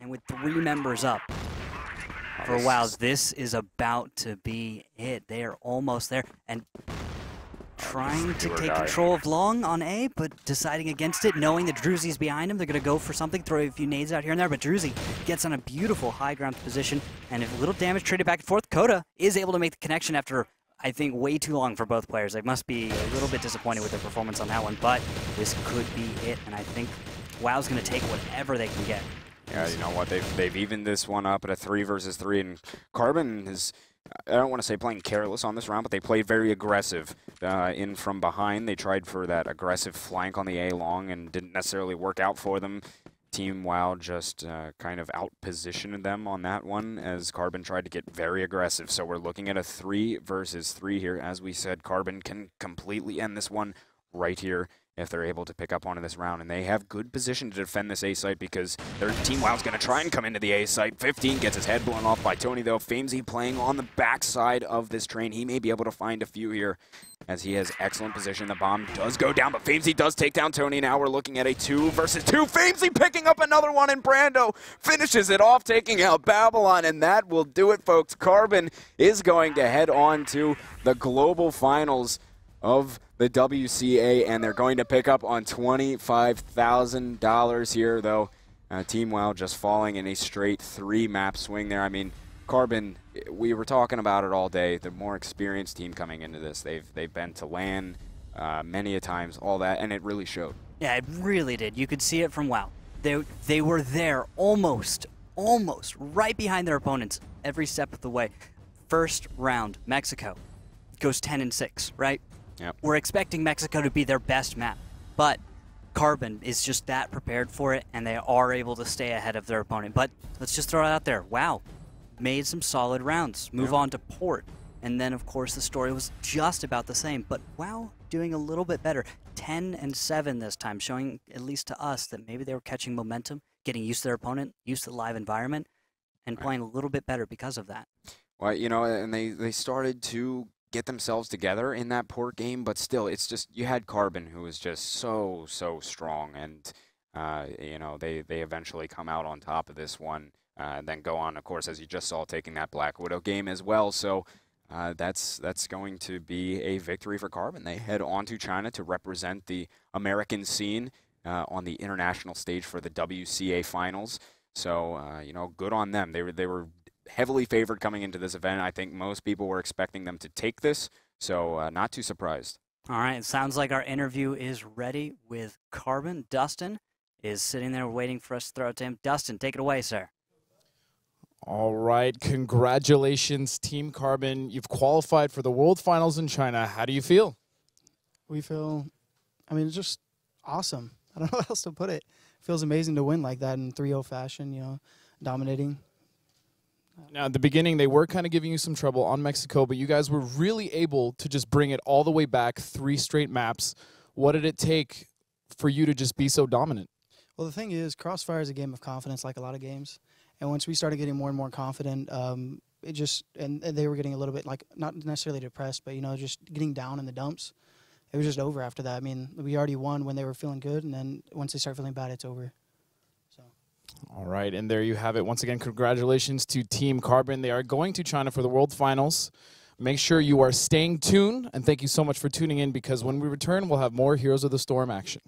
and with 3 members up. For WoW, this is about to be it. They are almost there. And trying to take control of long on A, but deciding against it, knowing that Druzy's behind him. They're going to go for something, throw a few nades out here and there, but Druzy gets on a beautiful high ground position, and if a little damage traded back and forth, Coda is able to make the connection after, I think, way too long for both players. They must be a little bit disappointed with their performance on that one, but this could be it, and I think WoW's going to take whatever they can get. Yeah, you know what, they've evened this one up at a 3 versus 3, and Carbon is, I don't want to say playing careless on this round, but they played very aggressive in from behind. They tried for that aggressive flank on the A long and didn't necessarily work out for them. Team WoW just kind of out-positioned them on that one as Carbon tried to get very aggressive. So we're looking at a 3 versus 3 here. As we said, Carbon can completely end this one right here if they're able to pick up onto this round. And they have good position to defend this A site because their Team WoW's going to try and come into the A site. 15 gets his head blown off by Tony, though. Famesy playing on the backside of this train. He may be able to find a few here as he has excellent position. The bomb does go down, but Famesy does take down Tony. Now we're looking at a 2 versus 2. Famesy picking up another one, and Brando finishes it off, taking out Babylon, and that will do it, folks. Carbon is going to head on to the global finals of the WCA, and they're going to pick up on $25,000 here, though. Team WoW just falling in a straight 3-map swing there. I mean, Carbon, we were talking about it all day. The more experienced team coming into this. They've been to LAN many a times, all that, and it really showed. Yeah, it really did. You could see it from WoW. They were there almost right behind their opponents every step of the way. First round, Mexico goes 10-6, right? Yep. We're expecting Mexico to be their best map, but Carbon is just that prepared for it, and they are able to stay ahead of their opponent. But let's just throw it out there. WoW made some solid rounds. Move on to Port, and then, of course, the story was just about the same. But WoW doing a little bit better. 10-7 this time, showing, at least to us, that maybe they were catching momentum, getting used to their opponent, used to the live environment, and playing a little bit better because of that. Well, you know, and they started to get themselves together in that Port game, but still, it's just, you had Carbon, who was just so strong, and you know, they eventually come out on top of this one, and then go on, of course, as you just saw, taking that Black Widow game as well. So that's going to be a victory for Carbon. They head on to China to represent the American scene on the international stage for the WCA finals. So you know, good on them. They were heavily favored coming into this event. I think most people were expecting them to take this, so not too surprised. All right, it sounds like our interview is ready with Carbon. Dustin is sitting there waiting for us to throw it to him. Dustin, take it away, sir. All right, congratulations, Team Carbon. You've qualified for the World Finals in China. How do you feel? We feel, I mean, it's just awesome. I don't know how else to put it. It feels amazing to win like that in 3-0 fashion, you know, dominating. Now, at the beginning, they were kind of giving you some trouble on Mexico, but you guys were really able to just bring it all the way back, 3 straight maps. What did it take for you to just be so dominant? Well, the thing is, CrossFire is a game of confidence, like a lot of games. And once we started getting more and more confident, it just, and they were getting a little bit, like, not necessarily depressed, but, you know, just getting down in the dumps. It was just over after that. I mean, we already won when they were feeling good, and then once they start feeling bad, it's over. All right, and there you have it. Once again, congratulations to Team Carbon. They are going to China for the World Finals. Make sure you are staying tuned, and thank you so much for tuning in, because when we return, we'll have more Heroes of the Storm action.